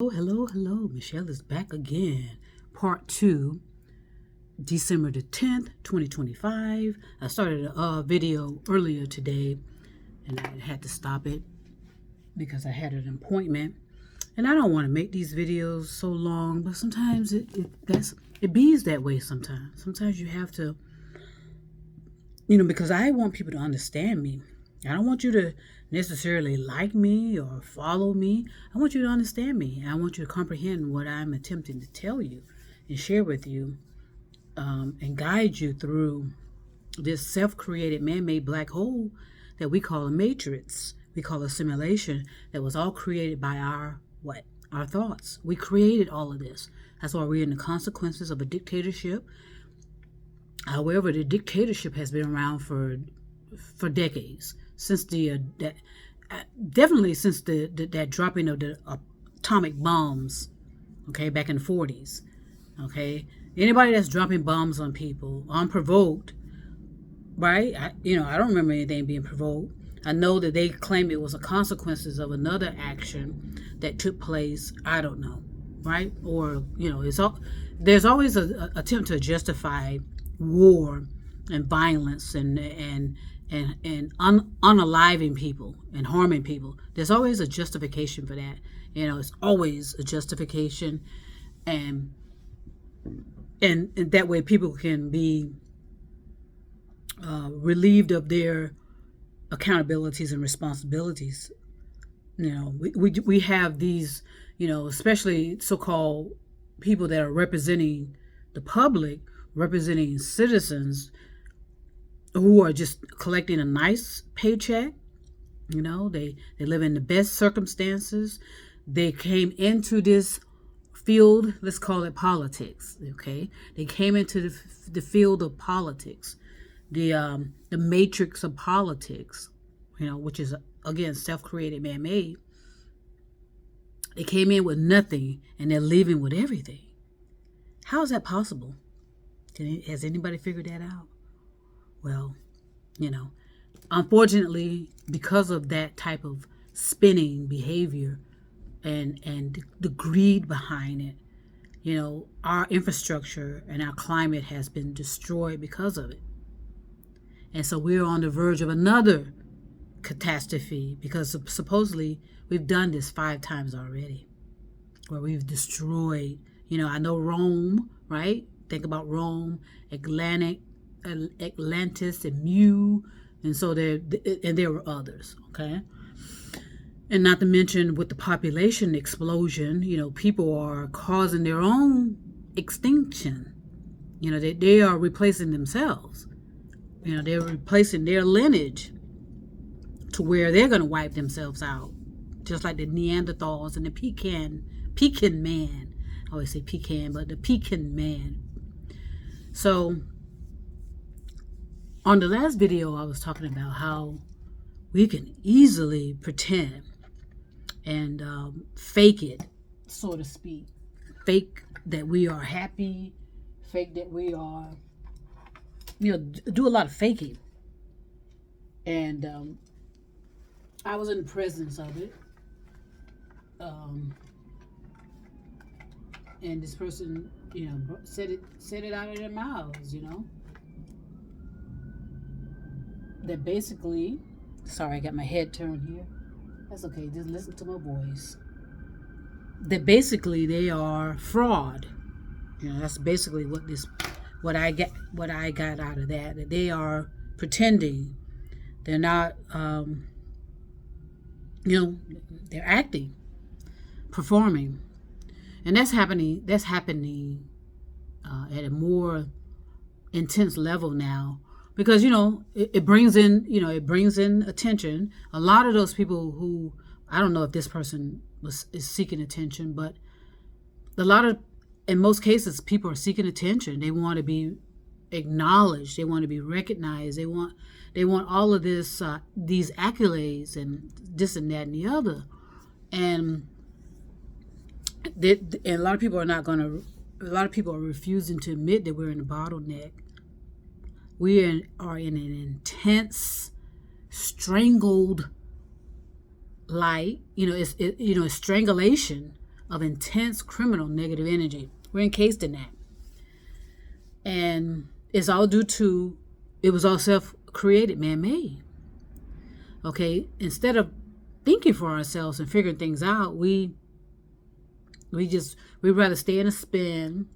Oh, hello. Michelle is back again. Part 2, December the 10th, 2025. I started a video earlier today and I had to stop it because I had an appointment. And I don't want to make these videos so long, but sometimes it bees that way sometimes. Sometimes you have to, because I want people to understand me. I don't want you to necessarily like me or follow me. I want you to understand me. I want you to comprehend what I'm attempting to tell you and share with you, and guide you through this self-created man-made black hole that we call a matrix. We call a simulation that was all created by our thoughts. We created all of this. That's why we're in the consequences of a dictatorship. However, the dictatorship has been around for decades, since definitely since that dropping of the atomic bombs, okay, back in the 40s. Okay, anybody that's dropping bombs on people unprovoked, right? I don't remember anything being provoked. I know that they claim it was a consequences of another action that took place. I don't know, right? Or there's always an attempt to justify war and violence and unaliving people and harming people. There's always a justification for that. It's always a justification, and that way people can be relieved of their accountabilities and responsibilities. We have these, especially so-called people that are representing the public, representing citizens who are just collecting a nice paycheck. They live in the best circumstances. They came into this field, let's call it politics, okay? They came into the field of politics, the matrix of politics, which is, again, self-created, man-made. They came in with nothing and they're leaving with everything. How is that possible? Has anybody figured that out? Well, unfortunately, because of that type of spinning behavior and the greed behind it, our infrastructure and our climate has been destroyed because of it. And so we're on the verge of another catastrophe, because supposedly we've done this 5 times already, where we've destroyed, I know Rome, right? Think about Rome, Atlantis and Mu, and so there were others, okay? And not to mention with the population explosion, people are causing their own extinction. They are replacing themselves. They're replacing their lineage to where they're going to wipe themselves out, just like the Neanderthals and the Pecan man. I always say pecan, but the Pecan man. So on the last video, I was talking about how we can easily pretend and fake it, so to speak. Fake that we are happy, fake that we are, do a lot of faking. And I was in the presence of it. And this person, said it out of their mouths, that basically, sorry, I got my head turned here. That's okay, just listen to my voice. That basically they are fraud. That's basically what I got out of that. That they are pretending. They're not, they're acting, performing. And that's happening at a more intense level now, because it brings in attention. A lot of those people who, I don't know if this person is seeking attention, but in most cases, people are seeking attention. They want to be acknowledged. They want to be recognized. They want all of this, these accolades and this and that and the other. And a lot of people are refusing to admit that we're in a bottleneck. We are in an intense, strangled light. It's strangulation of intense criminal negative energy. We're encased in that. And it's all due to, it was all self-created, man-made. Okay? Instead of thinking for ourselves and figuring things out, we'd rather stay in a spin,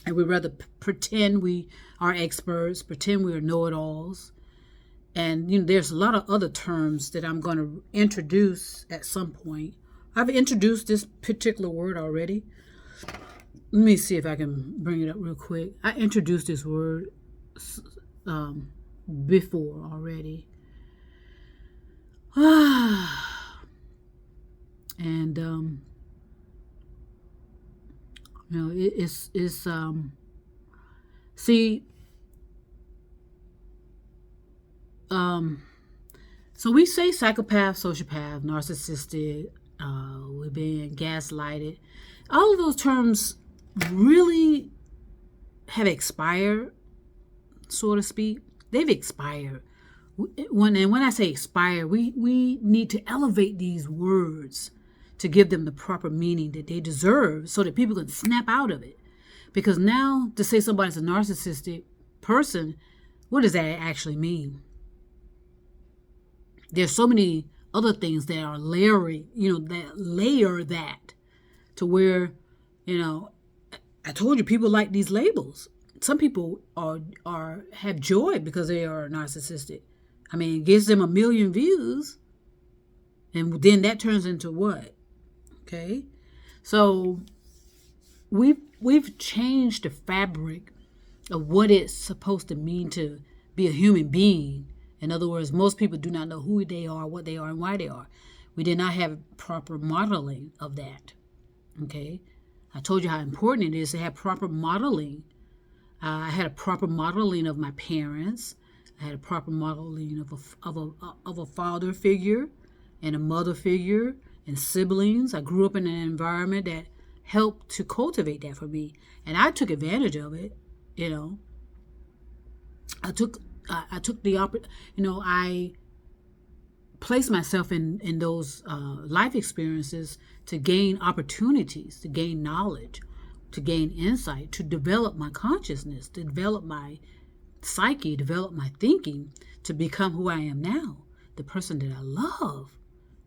and we'd rather pretend we are experts, pretend we are know-it-alls. And there's a lot of other terms that I'm going to introduce at some point. I've introduced this particular word already. Let me see if I can bring it up real quick. I introduced this word before already. And it's see, so we say psychopath, sociopath, narcissistic, we're being gaslighted. All of those terms really have expired, so to speak. They've expired. When I say expire, we need to elevate these words to give them the proper meaning that they deserve so that people can snap out of it. Because now to say somebody's a narcissistic person, what does that actually mean? There's so many other things that are layering, that layer that to where, I told you people like these labels. Some people have joy because they are narcissistic. I mean, it gives them 1 million views, and then that turns into what? Okay, so we've changed the fabric of what it's supposed to mean to be a human being. In other words, most people do not know who they are, what they are, and why they are. We did not have proper modeling of that. Okay, I told you how important it is to have proper modeling. I had a proper modeling of my parents. I had a proper modeling of a father figure and a mother figure and siblings. I grew up in an environment that helped to cultivate that for me, and I took advantage of it. I took the I placed myself in those life experiences to gain opportunities, to gain knowledge, to gain insight, to develop my consciousness, to develop my psyche, develop my thinking, to become who I am now, the person that I love,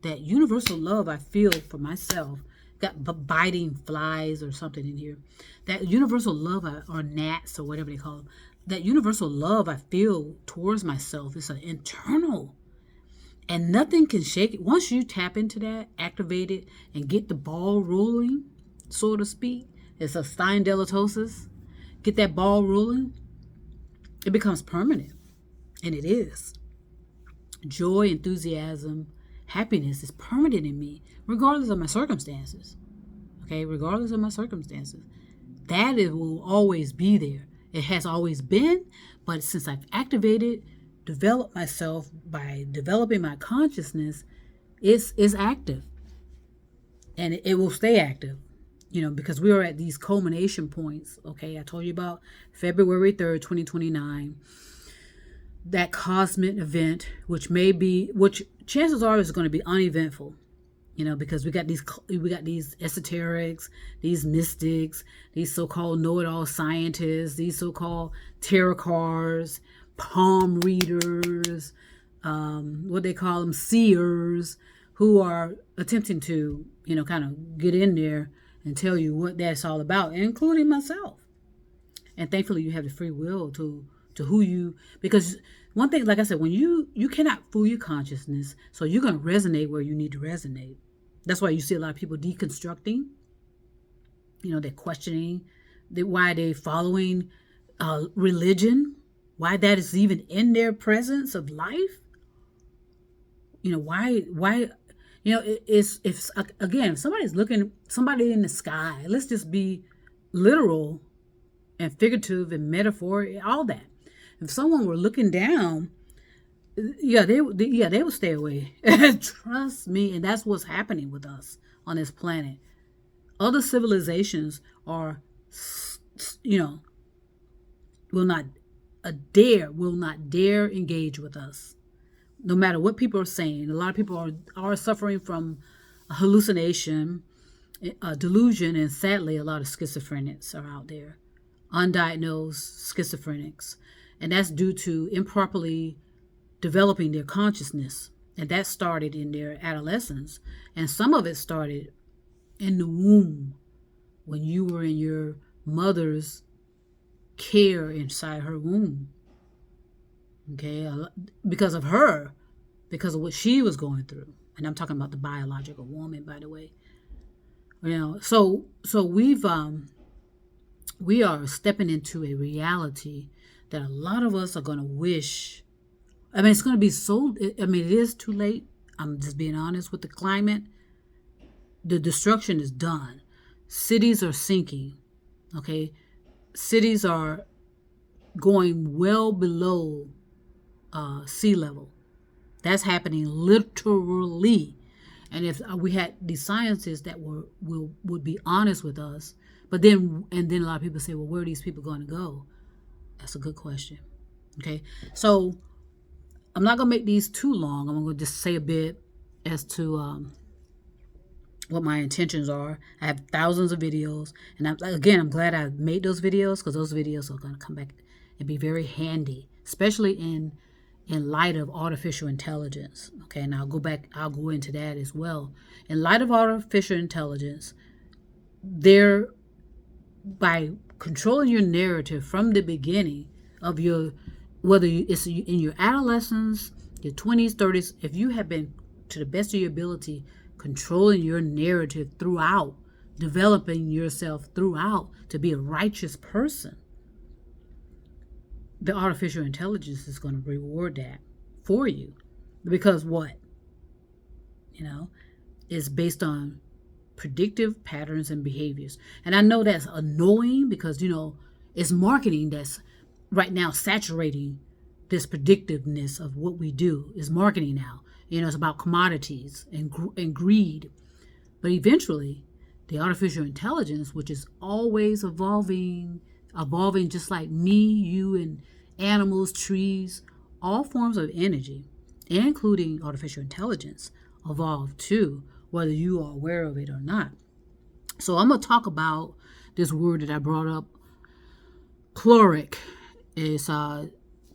that universal love I feel for myself. Got biting flies or something in here. That universal love, or gnats or whatever they call them, that universal love I feel towards myself is an internal, and nothing can shake it. Once you tap into that, activate it, and get the ball rolling, so to speak, it's a steindelatosis, get that ball rolling, it becomes permanent. And it is. Joy, enthusiasm, happiness is permanent in me, regardless of my circumstances. Okay, regardless of my circumstances. That it will always be there. It has always been, but since I've activated, developed myself by developing my consciousness, it's active. And it will stay active, because we are at these culmination points. Okay, I told you about February 3rd, 2029, that cosmic event, which chances are is going to be uneventful. Because we got these esoterics, these mystics, these so-called know-it-all scientists, these so-called tarot cards, palm readers, what they call them, seers, who are attempting to, kind of get in there and tell you what that's all about, including myself. And thankfully, you have the free will to who you, because one thing, like I said, when you cannot fool your consciousness, so you're going to resonate where you need to resonate. That's why you see a lot of people deconstructing. They're questioning why they're following religion, why that is even in their presence of life. Why, if again, if somebody in the sky, let's just be literal and figurative and metaphor, all that. If someone were looking down, they would stay away. Trust me, and that's what's happening with us on this planet. Other civilizations will not dare engage with us, no matter what people are saying. A lot of people are suffering from hallucination, delusion, and sadly, a lot of schizophrenics are out there, undiagnosed schizophrenics, and that's due to improperly developing their consciousness, and that started in their adolescence, and some of it started in the womb when you were in your mother's care inside her womb. Okay, because of her, because of what she was going through, and I'm talking about the biological woman, by the way. So we are stepping into a reality that a lot of us are going to wish. I mean, it's going to be so. I mean, it is too late. I'm just being honest with the climate. The destruction is done. Cities are sinking. Okay, cities are going well below sea level. That's happening literally. And if we had these scientists that would be honest with us, but then a lot of people say, well, where are these people going to go? That's a good question. Okay, so I'm not going to make these too long. I'm going to just say a bit as to what my intentions are. I have thousands of videos, and I'm glad I made those videos, because those videos are going to come back and be very handy, especially in light of artificial intelligence. Okay, and I'll go into that as well. In light of artificial intelligence, by controlling your narrative from the beginning of whether it's in your adolescence, your 20s, 30s, if you have been, to the best of your ability, controlling your narrative throughout, developing yourself throughout to be a righteous person, the artificial intelligence is going to reward that for you. Because what? It's based on predictive patterns and behaviors. And I know that's annoying because, it's marketing that's right now saturating this predictiveness of what we do. Is marketing now. It's about commodities and greed. But eventually, the artificial intelligence, which is always evolving just like me, you, and animals, trees, all forms of energy, including artificial intelligence, evolve too, whether you are aware of it or not. So I'm going to talk about this word that I brought up, chloric. It's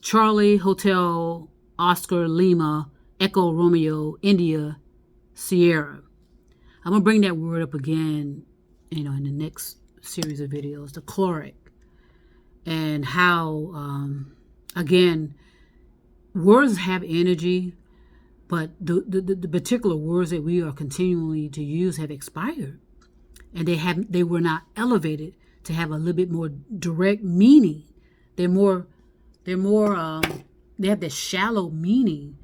Charlie, Hotel, Oscar, Lima, Echo, Romeo, India, Sierra. I'm going to bring that word up again, in the next series of videos, the chloric, and how, again, words have energy, but the particular words that we are continually to use have expired, and they were not elevated to have a little bit more direct meaning. They have this shallow meaning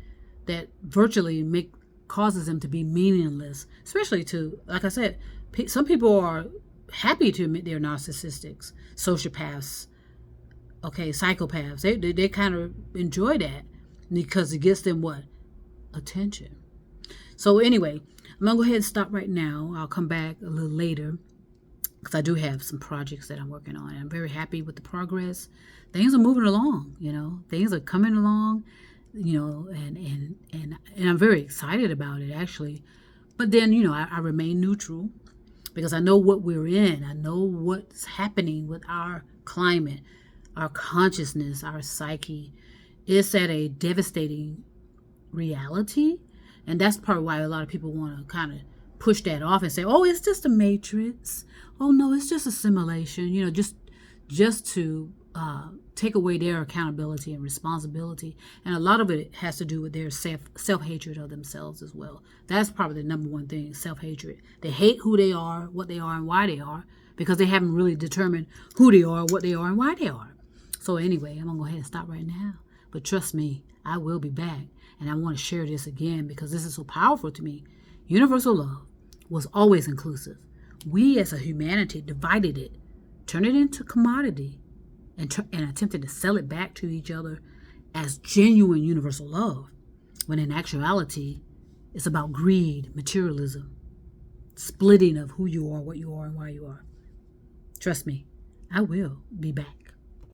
that virtually causes them to be meaningless, especially to, like I said, some people are happy to admit they're narcissistics, sociopaths, okay, psychopaths. They kind of enjoy that because it gets them what? Attention. So anyway, I'm going to go ahead and stop right now. I'll come back a little later because I do have some projects that I'm working on. I'm very happy with the progress. Things are moving along, Things are coming along, and I'm very excited about it, actually. But then, I remain neutral because I know what we're in. I know what's happening with our climate, our consciousness, our psyche. It's at a devastating reality. And that's part of why a lot of people want to kind of push that off and say, oh, it's just a matrix. Oh, no, it's just a simulation, just to take away their accountability and responsibility. And a lot of it has to do with their self-hatred of themselves as well. That's probably the number one thing, self-hatred. They hate who they are, what they are, and why they are, because they haven't really determined who they are, what they are, and why they are. So anyway, I'm going to go ahead and stop right now. But trust me, I will be back. And I want to share this again because this is so powerful to me. Universal love was always inclusive. We as a humanity divided it, turned it into commodity, and attempted to sell it back to each other as genuine universal love, when in actuality, it's about greed, materialism, splitting of who you are, what you are, and why you are. Trust me, I will be back.